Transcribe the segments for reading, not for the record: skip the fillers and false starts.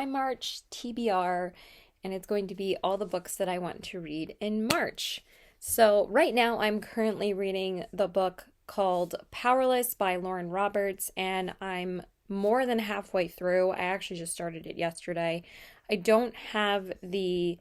My March TBR, and it's going to be all the books that I want to read in March. So, right now, I'm currently reading the book called Powerless by Lauren Roberts, and I'm more than halfway through. I actually just started it yesterday. I don't have the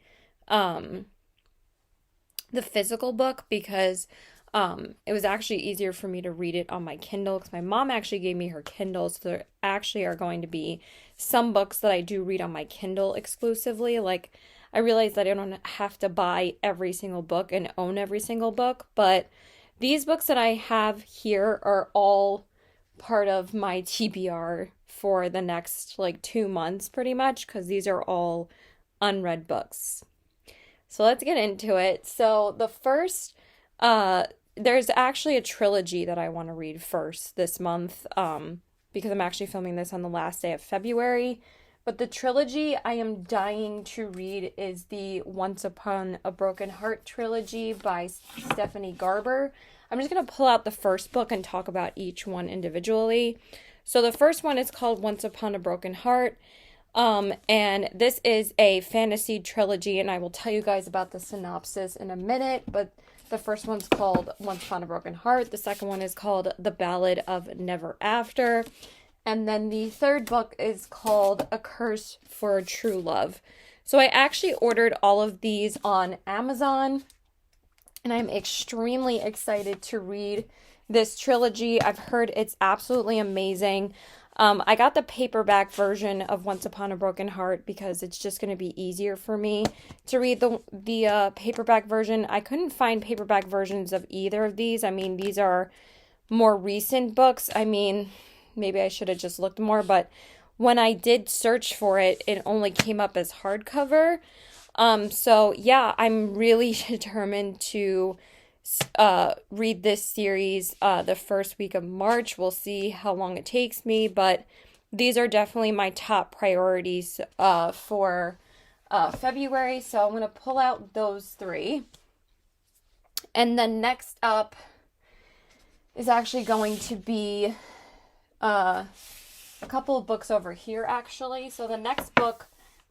physical book because it was actually easier for me to read it on my Kindle because my mom actually gave me her Kindle. So there actually are going to be some books that I do read on my Kindle exclusively. Like, I realize that I don't have to buy every single book and own every single book, but these books that I have here are all part of my TBR for the next like 2 months pretty much because these are all unread books. So let's get into it. So the first, there's actually a trilogy that I want to read first this month, because I'm actually filming this on the last day of February. But the trilogy I am dying to read is the Once Upon a Broken Heart trilogy by Stephanie Garber. I'm just going to pull out the first book and talk about each one individually. So the first one is called Once Upon a Broken Heart. And this is a fantasy trilogy, and I will tell you guys about the synopsis in a minute, but the first one's called Once Upon a Broken Heart. The second one is called The Ballad of Never After. And then the third book is called A Curse for True Love. So I actually ordered all of these on Amazon, and I'm extremely excited to read this trilogy. I've heard it's absolutely amazing. I got the paperback version of Once Upon a Broken Heart because it's just going to be easier for me to read the paperback version. I couldn't find paperback versions of either of these. I mean, these are more recent books. I mean, maybe I should have just looked more, but when I did search for it, it only came up as hardcover. So yeah, I'm really determined to read this series the first week of March. We'll see how long it takes me, but these are definitely my top priorities for February. So I'm going to pull out those three. And then next up is actually going to be a couple of books over here, actually. So the next book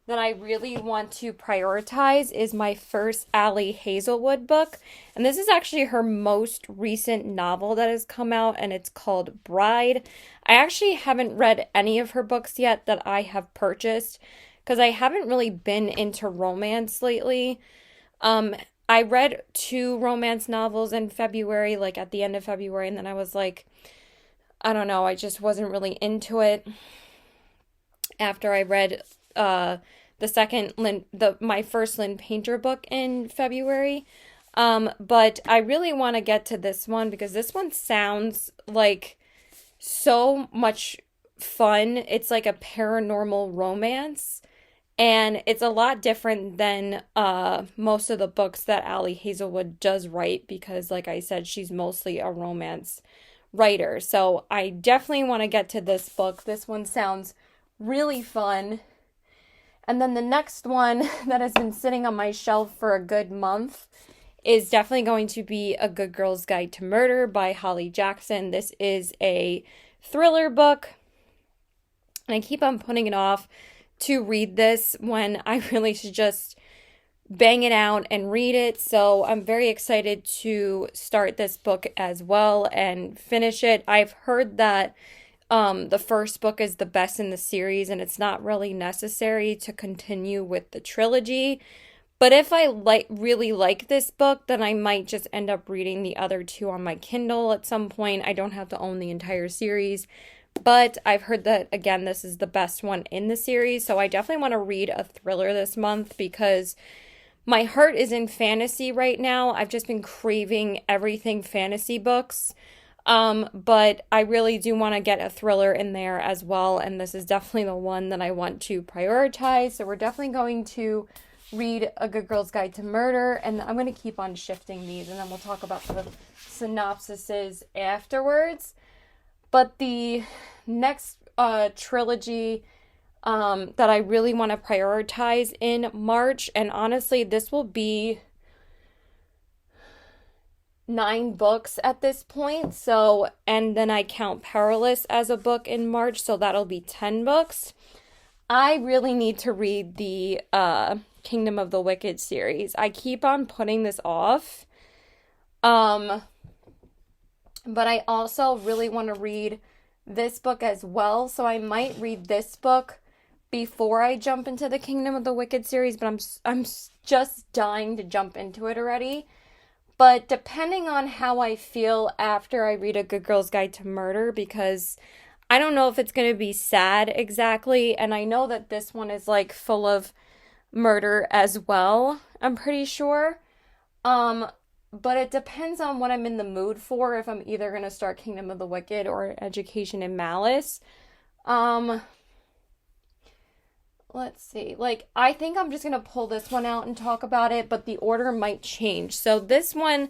that I really want to prioritize is my first Ali Hazelwood book. And this is actually her most recent novel that has come out, and it's called Bride. I actually haven't read any of her books yet that I have purchased because I haven't really been into romance lately. I read 2 romance novels in February, like at the end of February, and then I was like, I don't know, I just wasn't really into it after I read my first Lynn Painter book in February. But I really want to get to this one because this one sounds like so much fun. It's like a paranormal romance, and it's a lot different than most of the books that Ali Hazelwood does write because, like I said, she's mostly a romance writer. So I definitely want to get to this book. This one sounds really fun. And then the next one that has been sitting on my shelf for a good month is definitely going to be A Good Girl's Guide to Murder by Holly Jackson. This is a thriller book, and I keep on putting it off to read this when I really should just bang it out and read it. So I'm very excited to start this book as well and finish it. I've heard that the first book is the best in the series, and it's not really necessary to continue with the trilogy. But if I really like this book, then I might just end up reading the other 2 on my Kindle at some point. I don't have to own the entire series, but I've heard that, again, this is the best one in the series. So I definitely want to read a thriller this month because my heart is in fantasy right now. I've just been craving everything fantasy books. But I really do want to get a thriller in there as well, and this is definitely the one that I want to prioritize. So we're definitely going to read A Good Girl's Guide to Murder, and I'm going to keep on shifting these, and then we'll talk about the synopsises afterwards. But the next trilogy that I really want to prioritize in March, and honestly, this will be 9 books at this point. So, and then I count Powerless as a book in March, so that'll be 10 books. I really need to read the Kingdom of the Wicked series. I keep on putting this off. Um, but I also really want to read this book as well, so I might read this book before I jump into the Kingdom of the Wicked series, but I'm just dying to jump into it already. But depending on how I feel after I read A Good Girl's Guide to Murder, because I don't know if it's going to be sad exactly, and I know that this one is like full of murder as well, I'm pretty sure. Um, but it depends on what I'm in the mood for, if I'm either going to start Kingdom of the Wicked or Education in Malice. Um, let's see. Like, I think I'm just going to pull this one out and talk about it, but the order might change. So this one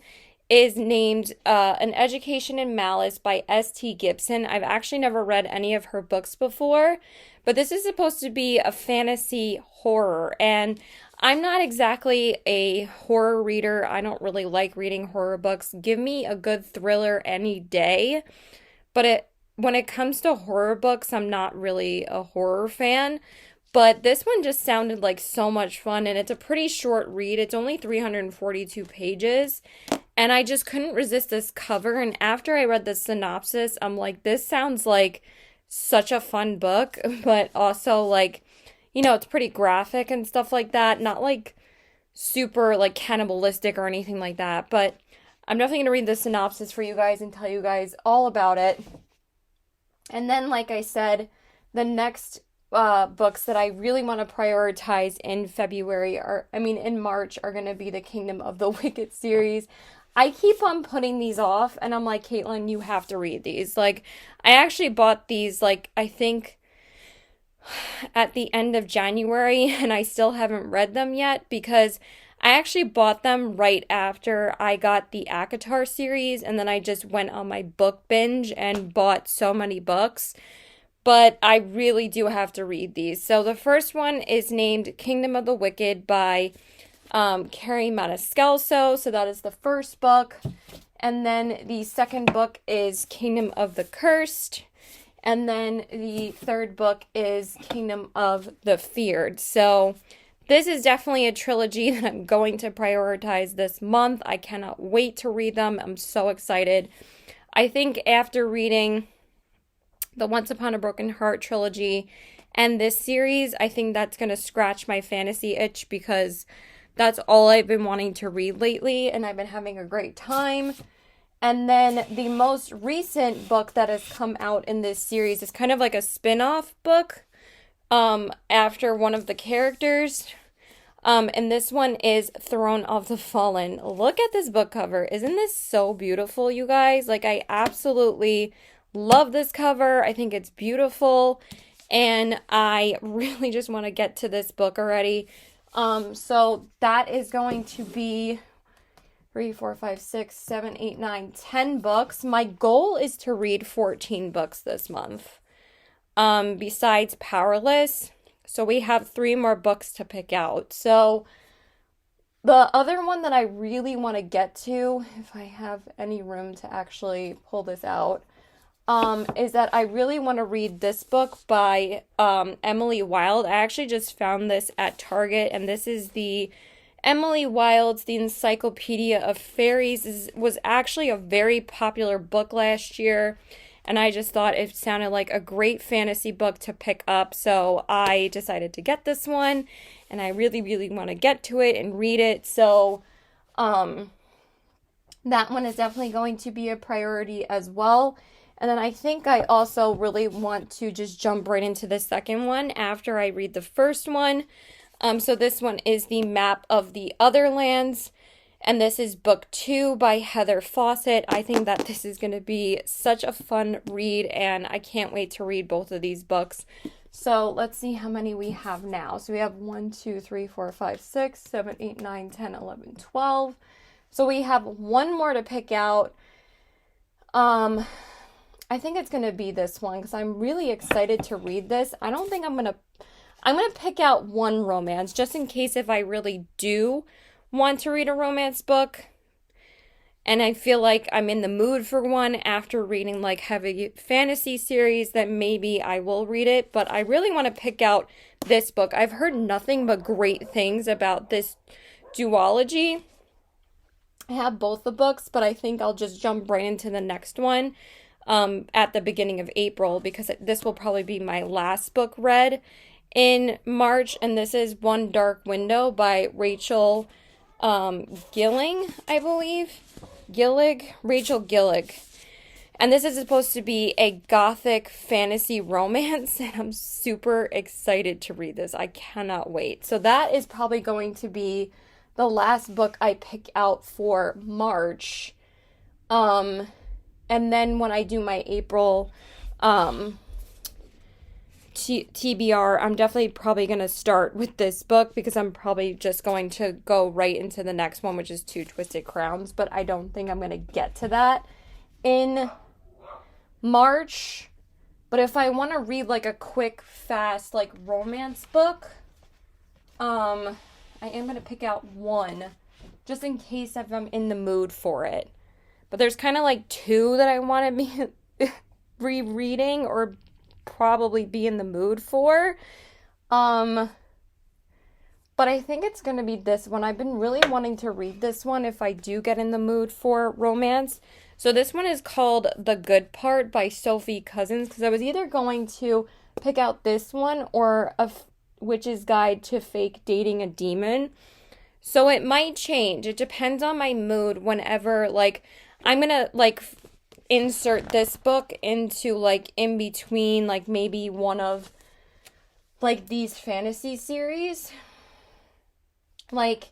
is named An Education in Malice by S.T. Gibson. I've actually never read any of her books before, but this is supposed to be a fantasy horror, and I'm not exactly a horror reader. I don't really like reading horror books. Give me a good thriller any day, but when it comes to horror books, I'm not really a horror fan. But this one just sounded like so much fun, and it's a pretty short read. It's only 342 pages, and I just couldn't resist this cover. And after I read the synopsis, I'm like, this sounds like such a fun book, but also like, it's pretty graphic and stuff like that. Not like super like cannibalistic or anything like that, but I'm definitely going to read the synopsis for you guys and tell you guys all about it. And then, like I said, the next books that I really want to prioritize in in March are going to be the Kingdom of the Wicked series. I keep on putting these off, and I'm like, Caitlin, you have to read these. Like, I actually bought these, like, I think at the end of January, and I still haven't read them yet because I actually bought them right after I got the ACOTAR series, and then I just went on my book binge and bought so many books. But I really do have to read these. So the first one is named Kingdom of the Wicked by Carrie Maniscalco. So that is the first book. And then the second book is Kingdom of the Cursed. And then the third book is Kingdom of the Feared. So this is definitely a trilogy that I'm going to prioritize this month. I cannot wait to read them. I'm so excited. I think after reading the Once Upon a Broken Heart trilogy and this series, I think that's going to scratch my fantasy itch because that's all I've been wanting to read lately, and I've been having a great time. And then the most recent book that has come out in this series is kind of like a spin-off book after one of the characters. And this one is Throne of the Fallen. Look at this book cover. Isn't this so beautiful, you guys? Like, I absolutely love this cover. I think it's beautiful, and I really just want to get to this book already. So that is going to be 3, 4, 5, 6, 7, 8, 9, 10 books. My goal is to read 14 books this month. Besides Powerless. So we have 3 more books to pick out. So the other one that I really want to get to, if I have any room to actually pull this out, is that I really want to read this book by Emily Wilde. I actually just found this at Target, and this is the Emily Wilde's The Encyclopedia of Fairies. This was actually a very popular book last year, and I just thought it sounded like a great fantasy book to pick up, so I decided to get this one, and I really, really want to get to it and read it. So that one is definitely going to be a priority as well. And then I think I also really want to just jump right into the second one after I read the first one. So this one is The Map of the Other Lands, and this is book 2 by Heather Fawcett. I think that this is going to be such a fun read, and I can't wait to read both of these books. So let's see how many we have now. So we have 1, 2, 3, 4, 5, 6, 7, 8, 9, 10, 11, 12. So we have one more to pick out. I think it's going to be this one because I'm really excited to read this. I don't think I'm going to pick out one romance just in case if I really do want to read a romance book. and I feel like I'm in the mood for one after reading like heavy fantasy series, that maybe I will read it. But I really want to pick out this book. I've heard nothing but great things about this duology. I have both the books, but I think I'll just jump right into the next one at the beginning of April, because this will probably be my last book read in March. And this is One Dark Window by Rachel Gilling, I believe. Rachel Gillig. And this is supposed to be a gothic fantasy romance, and I'm super excited to read this. I cannot wait. So that is probably going to be the last book I pick out for March. And then when I do my April TBR, I'm definitely probably going to start with this book, because I'm probably just going to go right into the next one, which is Two Twisted Crowns. But I don't think I'm going to get to that in March. But if I want to read like a quick, fast, like romance book, I am going to pick out one, just in case if I'm in the mood for it. But there's kind of like two that I want to be rereading, or probably be in the mood for. But I think it's going to be this one. I've been really wanting to read this one if I do get in the mood for romance. So this one is called The Good Part by Sophie Cousins, because I was either going to pick out this one or A Witch's Guide to Fake Dating a Demon. So it might change. It depends on my mood whenever, like, I'm going to, like, insert this book into, like, in between, like, maybe one of, like, these fantasy series. Like,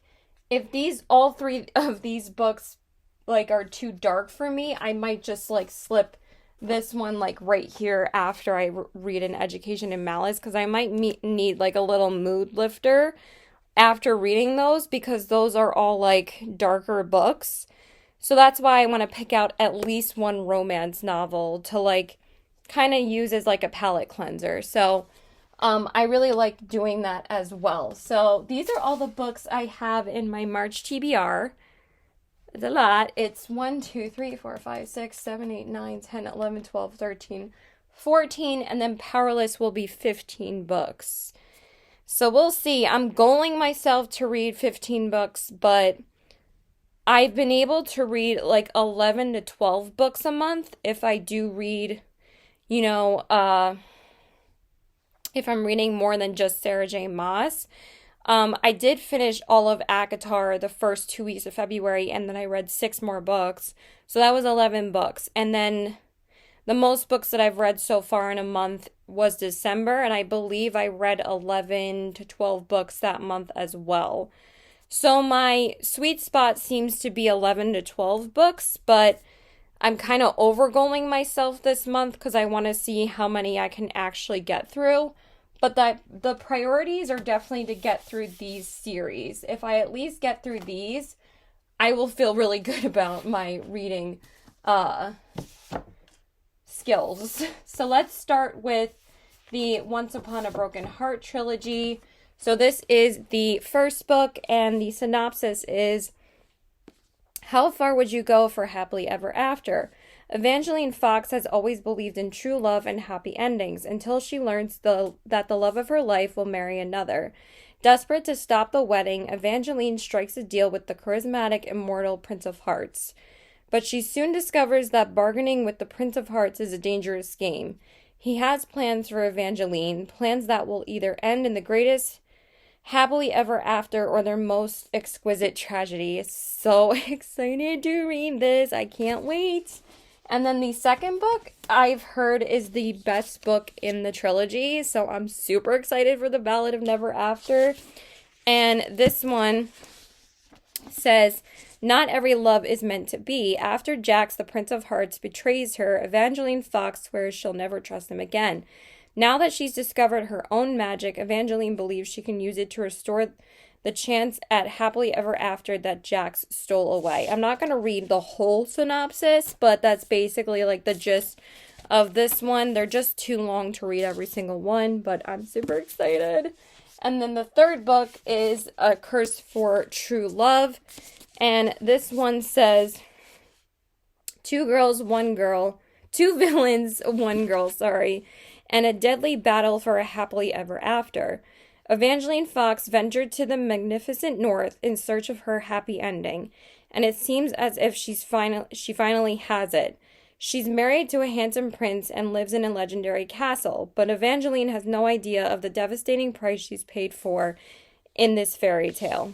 if all three of these books, like, are too dark for me, I might just, like, slip this one, like, right here after I read An Education in Malice, because I might need, like, a little mood lifter after reading those, because those are all, like, darker books. So that's why I want to pick out at least one romance novel to, like, kind of use as, like, a palate cleanser. So I really like doing that as well. So these are all the books I have in my March TBR. It's a lot. It's 1, 2, 3, 4, 5, 6, 7, 8, 9, 10, 11, 12, 13, 14, and then Powerless will be 15 books. So we'll see. I'm goaling myself to read 15 books, but I've been able to read like 11 to 12 books a month if I do read, you know, if I'm reading more than just Sarah J. Maas. I did finish all of ACOTAR the first 2 weeks of February, and then I read 6 more books. So that was 11 books. And then the most books that I've read so far in a month was December, and I believe I read 11 to 12 books that month as well. So my sweet spot seems to be 11 to 12 books, but I'm kind of overgoing myself this month because I want to see how many I can actually get through. But the priorities are definitely to get through these series. If I at least get through these, I will feel really good about my reading skills. So let's start with the Once Upon a Broken Heart trilogy. So this is the first book, and the synopsis is: how far would you go for happily ever after? Evangeline Fox has always believed in true love and happy endings until she learns that the love of her life will marry another. Desperate to stop the wedding, Evangeline strikes a deal with the charismatic, immortal Prince of Hearts. But she soon discovers that bargaining with the Prince of Hearts is a dangerous game. He has plans for Evangeline, plans that will either end in the greatest happily ever after or their most exquisite tragedy. So excited to read this. I can't wait. And then the second book I've heard is the best book in the trilogy. So I'm super excited for The Ballad of Never After. And this one says, not every love is meant to be. After Jax, the Prince of Hearts, betrays her, Evangeline Fox swears she'll never trust him again. Now that she's discovered her own magic, Evangeline believes she can use it to restore the chance at happily ever after that Jax stole away. I'm not going to read the whole synopsis, but that's basically like the gist of this one. They're just too long to read every single one, but I'm super excited. And then the third book is A Curse for True Love. And this one says, Two girls, one girl. Two villains, one girl, sorry. And a deadly battle for a happily ever after. Evangeline Fox ventured to the magnificent North in search of her happy ending, and it seems as if she finally has it. She's married to a handsome prince and lives in a legendary castle, but Evangeline has no idea of the devastating price she's paid for in this fairy tale.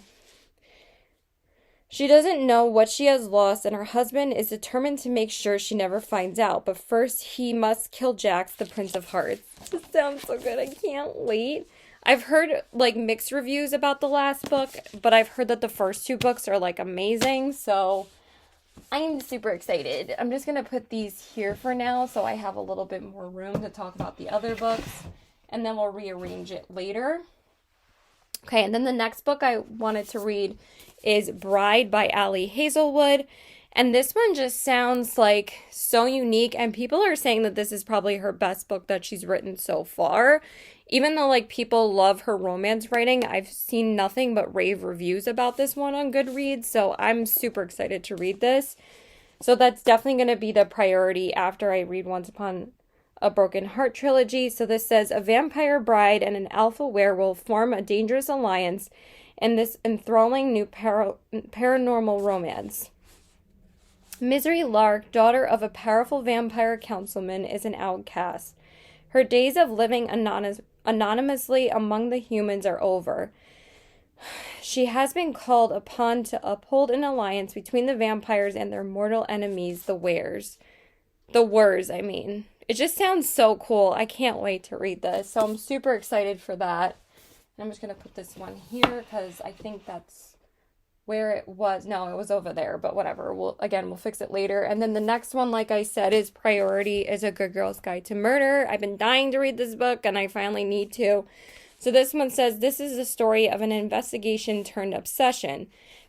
She doesn't know what she has lost, and her husband is determined to make sure she never finds out. But first, he must kill Jax, the Prince of Hearts. This sounds so good. I can't wait. I've heard, like, mixed reviews about the last book, but I've heard that the first two books are, like, amazing. So, I'm super excited. I'm just going to put these here for now so I have a little bit more room to talk about the other books. And then we'll rearrange it later. Okay, and then the next book I wanted to read is Bride by Ali Hazelwood. And this one just sounds like so unique. And people are saying that this is probably her best book that she's written so far. Even though like people love her romance writing, I've seen nothing but rave reviews about this one on Goodreads. So I'm super excited to read this. So that's definitely going to be the priority after I read Once Upon a Broken Heart trilogy. So this says, a vampire bride and an alpha werewolf form a dangerous alliance in this enthralling new paranormal romance. Misery Lark, daughter of a powerful vampire councilman, is an outcast. Her days of living anonymously among the humans are over. She has been called upon to uphold an alliance between the vampires and their mortal enemies, the Wers. The Wers, I mean. It just sounds so cool. I can't wait to read this. So I'm super excited for that. And I'm just going to put this one here because I think that's where it was. No, it was over there, but whatever. We'll fix it later. And then the next one, like I said, is Priority is a Good Girl's Guide to Murder. I've been dying to read this book and I finally need to. So this one says, this is the story of an investigation turned obsession.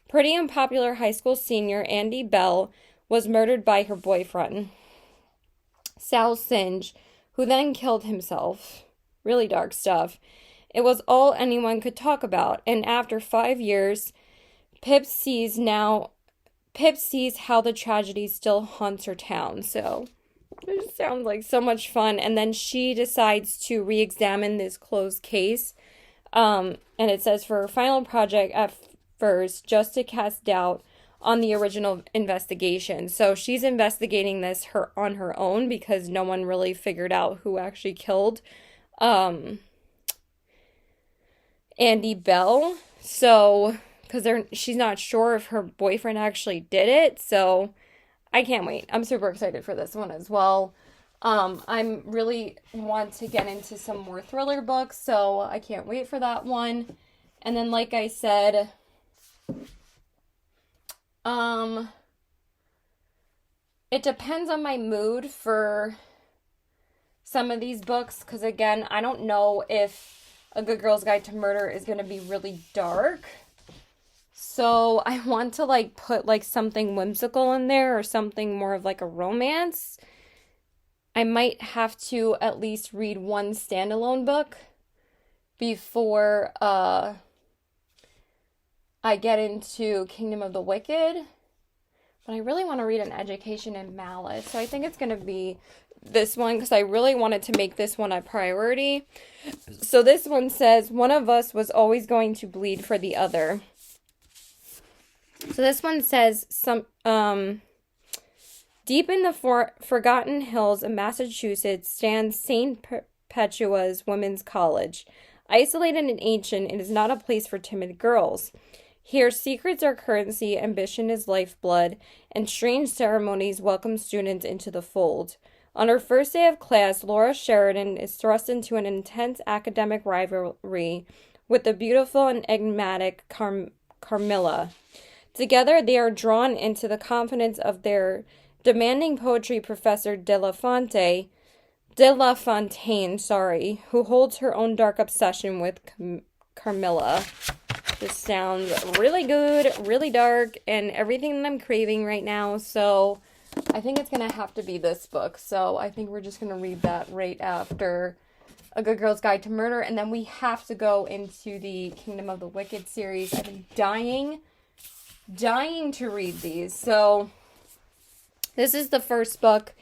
Pretty unpopular high school senior Andy Bell was murdered by her boyfriend, Sal Singe, who then killed himself. Really dark stuff. It was all anyone could talk about, and after 5 years, Pip sees how the tragedy still haunts her town. So it just sounds like so much fun. And then she decides to re-examine this closed case. And it says for her final project at first, just to cast doubt on the original investigation. So she's investigating this on her own because no one really figured out who actually killed Andy Bell. So, because she's not sure if her boyfriend actually did it. So I can't wait. I'm super excited for this one as well. I'm really want to get into some more thriller books, so I can't wait for that one. And then, like I said, it depends on my mood for some of these books, because again, I don't know if A Good Girl's Guide to Murder is going to be really dark. So I want to like put like something whimsical in there or something more of like a romance. I might have to at least read one standalone book before I get into Kingdom of the Wicked. But I really want to read An Education in Malice. So I think it's going to be this one because I really wanted to make this one a priority. So this one says, one of us was always going to bleed for the other. So this one says, deep in the forgotten hills of Massachusetts stands St. Perpetua's Women's College. Isolated and ancient, it is not a place for timid girls. Here, secrets are currency, ambition is lifeblood, and strange ceremonies welcome students into the fold. On her first day of class, Laura Sheridan is thrust into an intense academic rivalry with the beautiful and enigmatic Carmilla. Together, they are drawn into the confidence of their demanding poetry professor De La Fontaine, who holds her own dark obsession with Carmilla. This sounds really good, really dark, and everything that I'm craving right now. So I think it's going to have to be this book. So I think we're just going to read that right after A Good Girl's Guide to Murder. And then we have to go into the Kingdom of the Wicked series. I've been dying to read these. So This is the first book,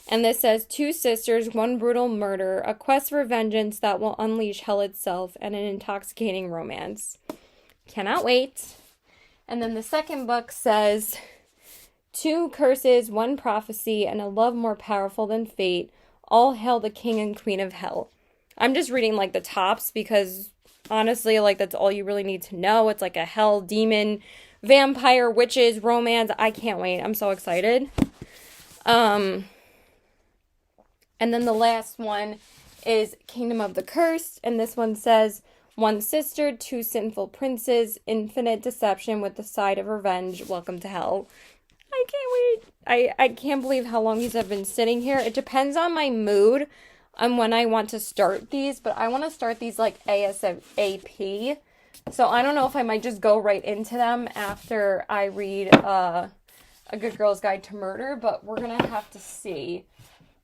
and this says two sisters, one brutal murder, a quest for vengeance that will unleash hell itself, and an intoxicating romance. Cannot wait. And then the second book says two curses, one prophecy, and a love more powerful than fate. All hail the king and queen of hell. I'm just reading like the tops because honestly, like that's all you really need to know. It's like a hell, demon, vampire, witches, romance. I can't wait. I'm so excited. And then the last one is Kingdom of the Cursed, and this one says one sister, two sinful princes, infinite deception with the side of revenge. Welcome to hell. I can't wait. I can't believe how long these have been sitting here. It depends on my mood on when I want to start these, but I want to start these like ASAP. So I don't know if I might just go right into them after I read A Good Girl's Guide to Murder, but we're going to have to see.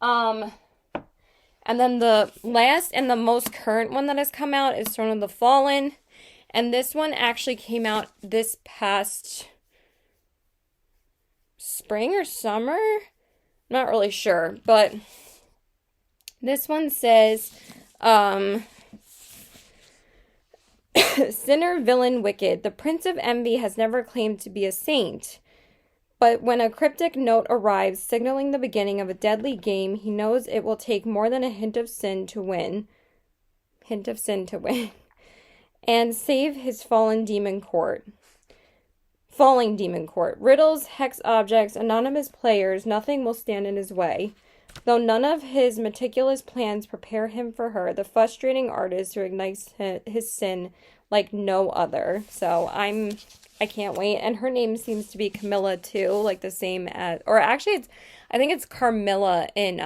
And then the last and the most current one that has come out is Throne of the Fallen. And this one actually came out this past spring or summer? Not really sure, but this one says, Sinner, villain, wicked. The Prince of Envy has never claimed to be a saint. But when a cryptic note arrives signaling the beginning of a deadly game, he knows it will take more than a hint of sin to win. And save his falling demon court. Riddles, hex objects, anonymous players, nothing will stand in his way. Though none of his meticulous plans prepare him for her, the frustrating artist who ignites his sin like no other. So I can't wait. And her name seems to be Camilla too, like the same as, or actually I think it's Carmilla in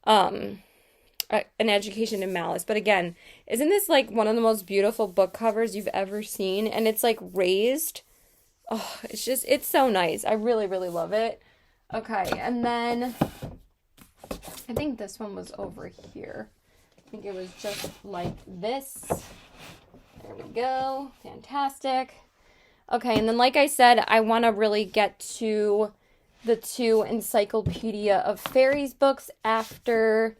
An Education in Malice. But again, isn't this like one of the most beautiful book covers you've ever seen? And it's like raised. Oh, it's so nice. I really, really love it. Okay, and then I think this one was over here. I think it was just like this. There we go. Fantastic. Okay, and then like I said, I want to really get to the two Encyclopedia of Fairies books after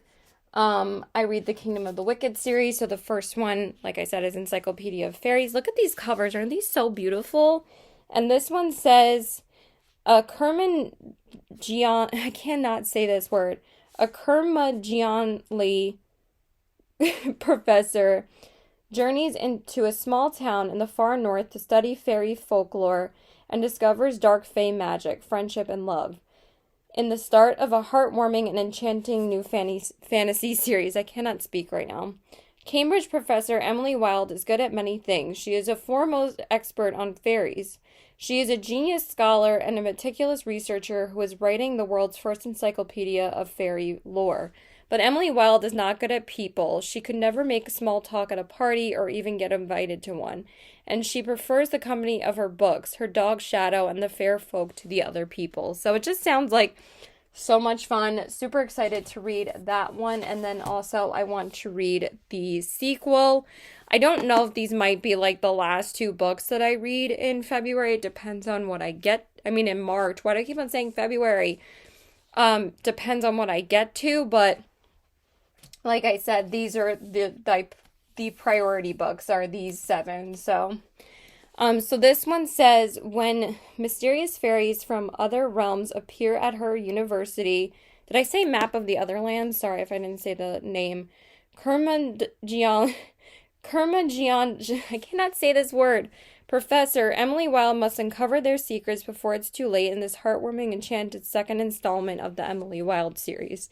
I read the Kingdom of the Wicked series. So the first one, like I said, is Encyclopedia of Fairies. Look at these covers. Aren't these so beautiful? And this one says, I cannot say this word. A Curmudgeonly professor journeys into a small town in the far north to study fairy folklore and discovers dark fae magic, friendship, and love. In the start of a heartwarming and enchanting new fantasy series. I cannot speak right now. Cambridge professor Emily Wilde is good at many things. She is a foremost expert on fairies. She is a genius scholar and a meticulous researcher who is writing the world's first encyclopedia of fairy lore. But Emily Wilde is not good at people. She could never make small talk at a party or even get invited to one. And she prefers the company of her books, her dog Shadow, and the fair folk to the other people. So it just sounds like so much fun. Super excited to read that one. And then also I want to read the sequel. I don't know if these might be like the last two books that I read in February. It depends on what I get. I mean, in March. Why do I keep on saying February? Depends on what I get to. But like I said, these are the priority books are these 7. So this one says, when mysterious fairies from other realms appear at her university. Did I say Map of the Otherland? Sorry if I didn't say the name. Curmudgeon, I cannot say this word. Professor Emily Wilde must uncover their secrets before it's too late in this heartwarming, enchanted second installment of the Emily Wilde series.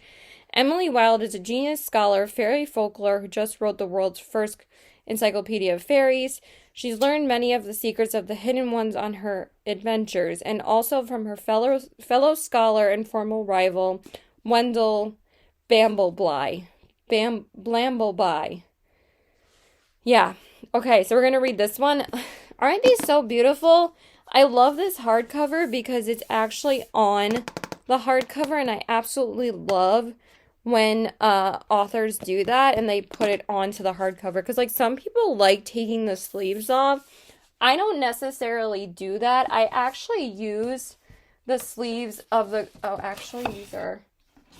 Emily Wilde is a genius scholar of fairy folklore who just wrote the world's first encyclopedia of fairies. She's learned many of the secrets of the hidden ones on her adventures, and also from her fellow scholar and former rival, Wendell Blambleby. Yeah. Okay, so we're going to read this one. Aren't these so beautiful? I love this hardcover because it's actually on the hardcover, and I absolutely love when authors do that and they put it onto the hardcover, because like some people like taking the sleeves off. I don't necessarily do that. I actually use the sleeves of the, oh, actually, these are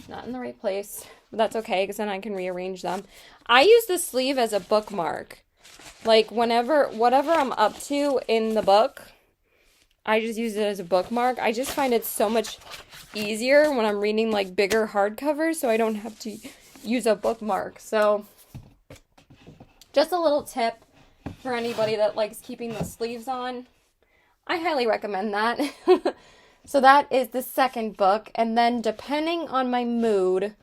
not in the right place. But that's okay, because then I can rearrange them. I use the sleeve as a bookmark. Like, whatever I'm up to in the book, I just use it as a bookmark. I just find it so much easier when I'm reading, like, bigger hardcovers, so I don't have to use a bookmark. So, just a little tip for anybody that likes keeping the sleeves on. I highly recommend that. So that is the second book. And then depending on my mood,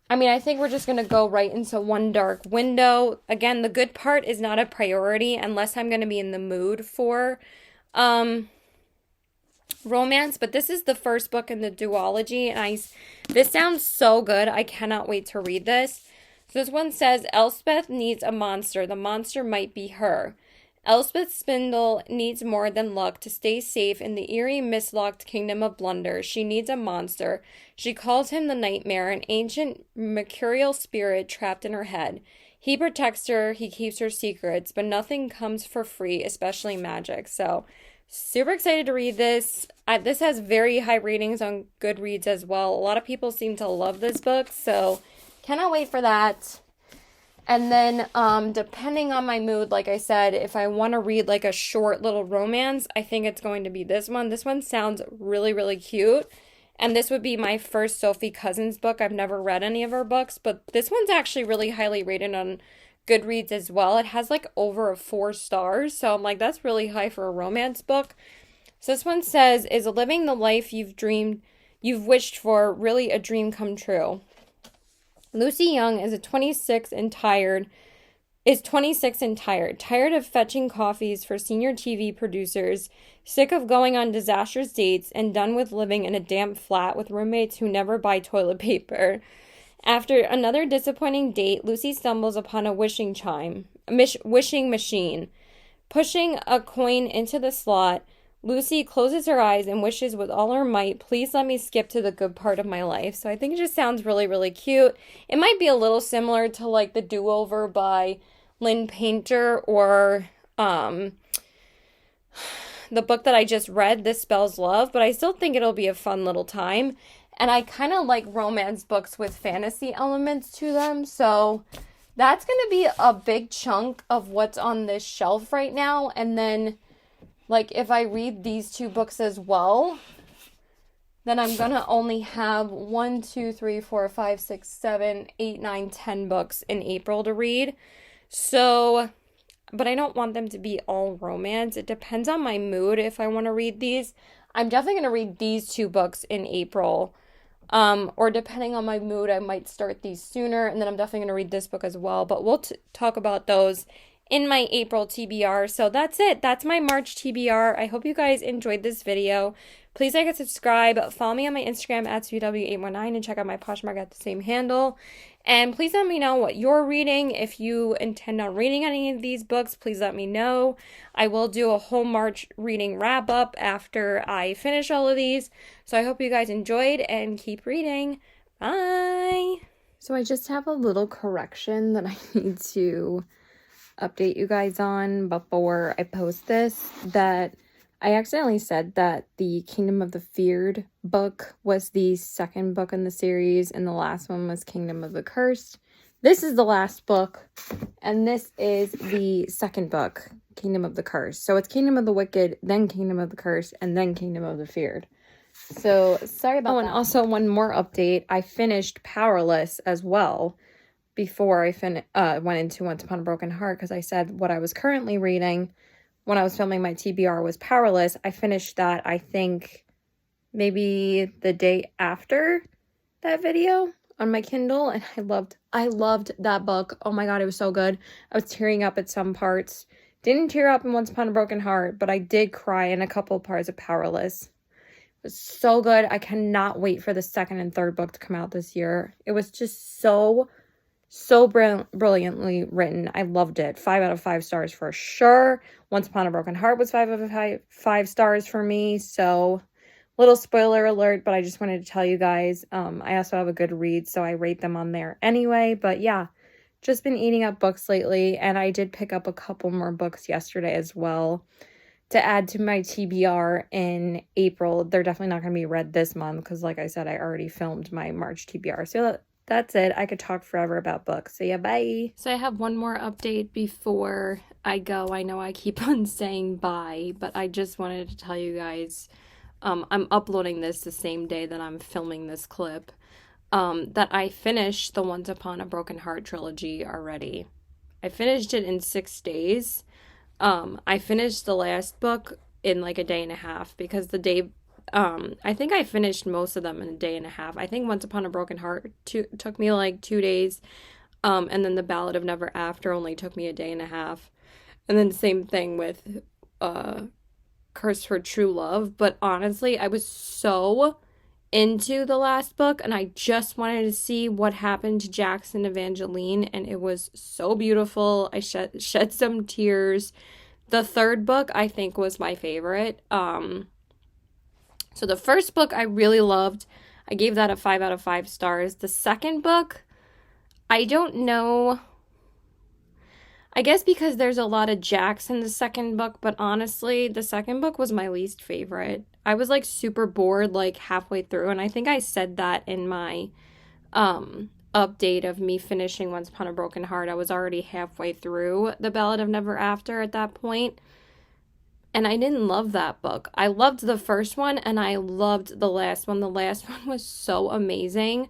I mean, I think we're just going to go right into One Dark Window. Again, the good part is not a priority unless I'm going to be in the mood for romance. But this is the first book in the duology. And this sounds so good. I cannot wait to read this. So this one says, Elspeth needs a monster. The monster might be her. Elspeth Spindle needs more than luck to stay safe in the eerie, mislocked kingdom of Blunder. She needs a monster. She calls him the Nightmare, an ancient, mercurial spirit trapped in her head. He protects her, he keeps her secrets, but nothing comes for free, especially magic. So, super excited to read this. This has very high ratings on Goodreads as well. A lot of people seem to love this book, so cannot wait for that. And then, depending on my mood, like I said, if I want to read like a short little romance, I think it's going to be this one. This one sounds really, really cute. And this would be my first Sophie Cousins book. I've never read any of her books, but this one's actually really highly rated on Goodreads as well. It has like over 4 stars. So I'm like, that's really high for a romance book. So this one says, is living the life you've wished for really a dream come true? Lucy Young is 26 and tired of fetching coffees for senior TV producers, sick of going on disastrous dates, and done with living in a damp flat with roommates who never buy toilet paper. After another disappointing date, Lucy stumbles upon a wishing machine. Pushing a coin into the slot, Lucy closes her eyes and wishes with all her might, please let me skip to the good part of my life. So I think it just sounds really, really cute. It might be a little similar to like The Do-Over by Lynn Painter or the book that I just read, This Spells Love, but I still think it'll be a fun little time. And I kind of like romance books with fantasy elements to them, so that's going to be a big chunk of what's on this shelf right now. And then like, if I read these 2 books as well, then I'm going to only have 1, 2, 3, 4, 5, 6, 7, 8, 9, 10 books in April to read. So, but I don't want them to be all romance. It depends on my mood if I want to read these. I'm definitely going to read these 2 books in April. Or depending on my mood, I might start these sooner. And then I'm definitely going to read this book as well. But we'll talk about those in my April TBR. So that's it. That's my March TBR. I hope you guys enjoyed this video. Please like and subscribe. Follow me on my Instagram at SweetW819 and check out my Poshmark at the same handle. And please let me know what you're reading. If you intend on reading any of these books, please let me know. I will do a whole March reading wrap up after I finish all of these. So I hope you guys enjoyed and keep reading. Bye. So I just have a little correction that I need to update you guys on before I post this, that I accidentally said that the Kingdom of the Feared book was the second book in the series and the last one was Kingdom of the Cursed. This is the last book and this is the second book, Kingdom of the Cursed. So it's Kingdom of the Wicked, then Kingdom of the Cursed, and then Kingdom of the Feared. So sorry about that. And also one more update. I finished Powerless as well before I went into Once Upon a Broken Heart, because I said what I was currently reading when I was filming my TBR was Powerless. I finished that, I think, maybe the day after that video on my Kindle, and I loved that book. Oh my god, it was so good. I was tearing up at some parts. Didn't tear up in Once Upon a Broken Heart, but I did cry in a couple parts of Powerless. It was so good. I cannot wait for the second and third book to come out this year. It was just so brilliantly written. I loved it. 5 out of 5 stars for sure. Once Upon a Broken Heart was 5 out of 5 stars for me. So, little spoiler alert, but I just wanted to tell you guys. I also have a good read, so I rate them on there anyway. But yeah, just been eating up books lately, and I did pick up a couple more books yesterday as well. to add to my TBR in April. They're definitely not going to be read this month because, like I said, I already filmed my March TBR. So that's it. I could talk forever about books. So yeah, bye. So I have one more update before I go. I know I keep on saying bye, but I just wanted to tell you guys, I'm uploading this the same day that I'm filming this clip, that I finished the Once Upon a Broken Heart trilogy already. I finished it in 6 days. I finished the last book in like a day and a half because I think I finished most of them in a day and a half. I think Once Upon a Broken Heart took me like 2 days. And then The Ballad of Never After only took me a day and a half. And then same thing with, Curse for True Love. But honestly, I was so into the last book and I just wanted to see what happened to Jackson Evangeline, and it was so beautiful. I shed some tears. The third book I think was my favorite. So the first book I really loved. I gave that a 5 out of 5 stars. The second book, I don't know. I guess because there's a lot of Jacks in the second book, but honestly, the second book was my least favorite. I was like super bored like halfway through, and I think I said that in my update of me finishing Once Upon a Broken Heart. I was already halfway through The Ballad of Never After at that point, and I didn't love that book. I loved the first one, and I loved the last one. The last one was so amazing.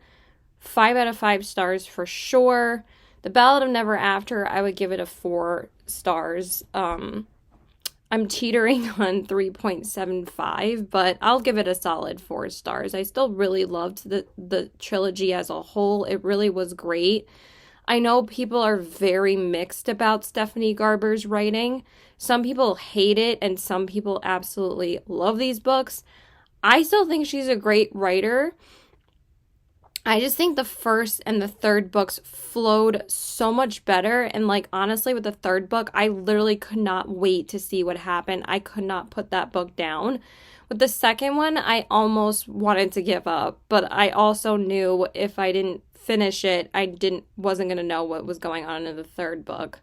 5 out of 5 stars for sure. The Ballad of Never After, I would give it a 4 stars. I'm teetering on 3.75, but I'll give it a solid 4 stars. I still really loved the trilogy as a whole. It really was great. I know people are very mixed about Stephanie Garber's writing. Some people hate it, and some people absolutely love these books. I still think she's a great writer. I just think the first and the third books flowed so much better. And like, honestly, with the third book, I literally could not wait to see what happened. I could not put that book down. With the second one, I almost wanted to give up, but I also knew if I didn't finish it, wasn't going to know what was going on in the third book.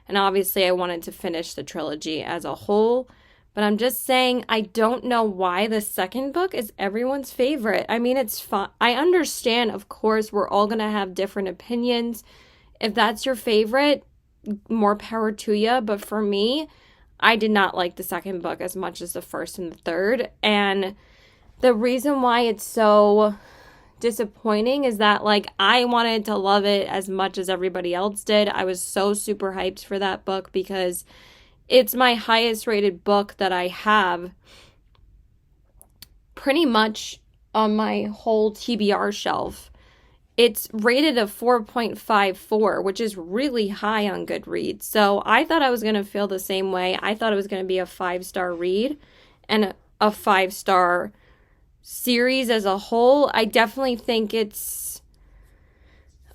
And obviously I wanted to finish the trilogy as a whole. But I'm just saying, I don't know why the second book is everyone's favorite. I mean, it's fun. I understand, of course, we're all going to have different opinions. If that's your favorite, more power to you. But for me, I did not like the second book as much as the first and the third. And the reason why it's so disappointing is that, like, I wanted to love it as much as everybody else did. I was so super hyped for that book because it's my highest rated book that I have pretty much on my whole TBR shelf. It's rated a 4.54, which is really high on Goodreads. So I thought I was going to feel the same way. I thought it was going to be a 5-star read and a 5-star series as a whole. I definitely think it's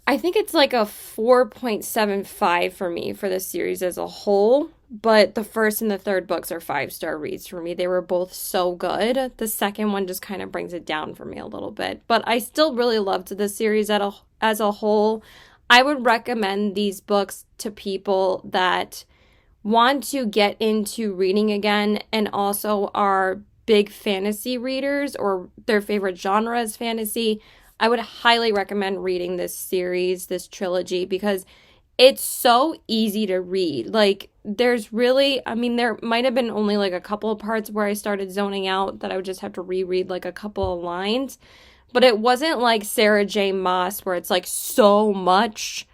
like a 4.75 for me for the series as a whole. But the first and the third books are 5-star reads for me. They were both so good. The second one just kind of brings it down for me a little bit. But I still really loved the series as a whole. I would recommend these books to people that want to get into reading again and also are big fantasy readers or their favorite genre is fantasy. I would highly recommend reading this series, this trilogy, because it's so easy to read. Like, there might have been only like a couple of parts where I started zoning out that I would just have to reread like a couple of lines. But it wasn't like Sarah J. Maas where it's like so much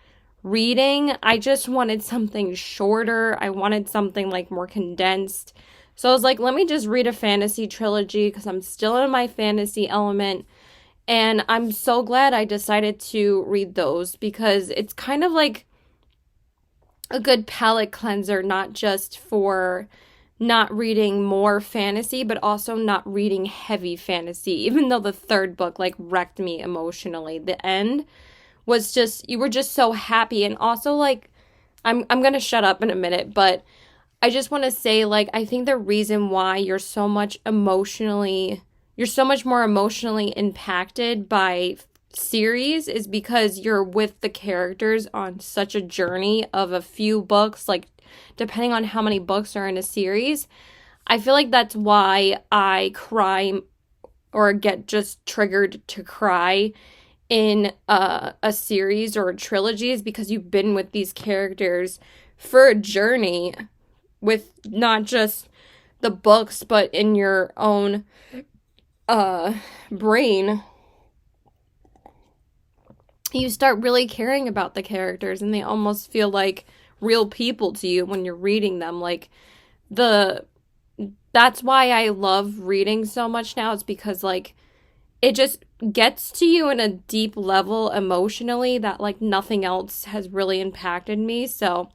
reading. I just wanted something shorter. I wanted something like more condensed. So I was like, let me just read a fantasy trilogy because I'm still in my fantasy element. And I'm so glad I decided to read those because it's kind of like a good palate cleanser, not just for not reading more fantasy, but also not reading heavy fantasy, even though the third book like wrecked me emotionally. The end was just, you were just so happy. And also, like, I'm going to shut up in a minute, but I just want to say, like, I think the reason why you're so much more emotionally impacted by series is because you're with the characters on such a journey of a few books, like depending on how many books are in a series. I feel like that's why I cry or get just triggered to cry in a series or a trilogy, is because you've been with these characters for a journey with not just the books, but in your own brain. You start really caring about the characters, and they almost feel like real people to you when you're reading them. Like, the that's why I love reading so much now. It's because, like, it just gets to you in a deep level emotionally that, like, nothing else has really impacted me. So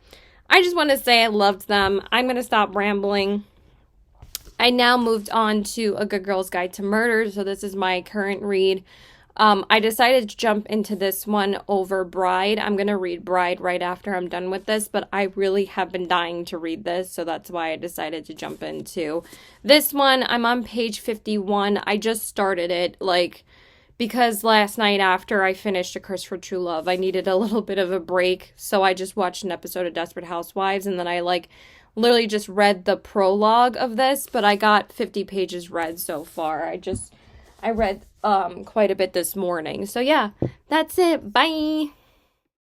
I just want to say I loved them. I'm going to stop rambling. I now moved on to A Good Girl's Guide to Murder, so this is my current read. I decided to jump into this one over Bride. I'm going to read Bride right after I'm done with this, but I really have been dying to read this, so that's why I decided to jump into this one. I'm on page 51. I just started it, like, because last night after I finished A Curse for True Love, I needed a little bit of a break, so I just watched an episode of Desperate Housewives, and then I, like, literally just read the prologue of this, but I got 50 pages read so far. I read quite a bit this morning. So yeah, that's it. Bye.